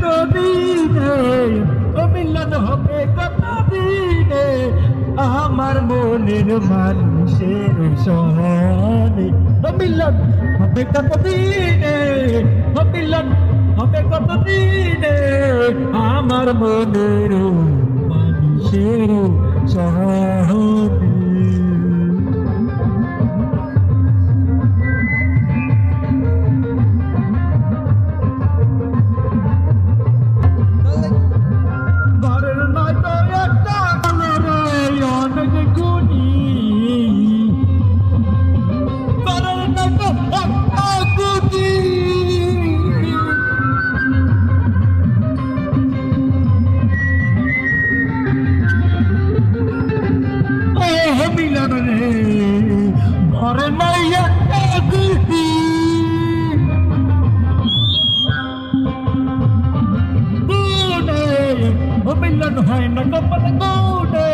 কতদিনে ও মিলন হবে কতদিনে আমার মনের মানুষের সনে ও মিলন হবে কতদিনে ও মিলন হবে কতদিনে আমার মনের মানুষের সনে ঘরের নয়তো একটা রে অনেক গুণী ঘরের নয়তো একটা গুণী ও মিলন রে ঘরে নাই একটা গুণী মিলন হয় না গোপন গোডে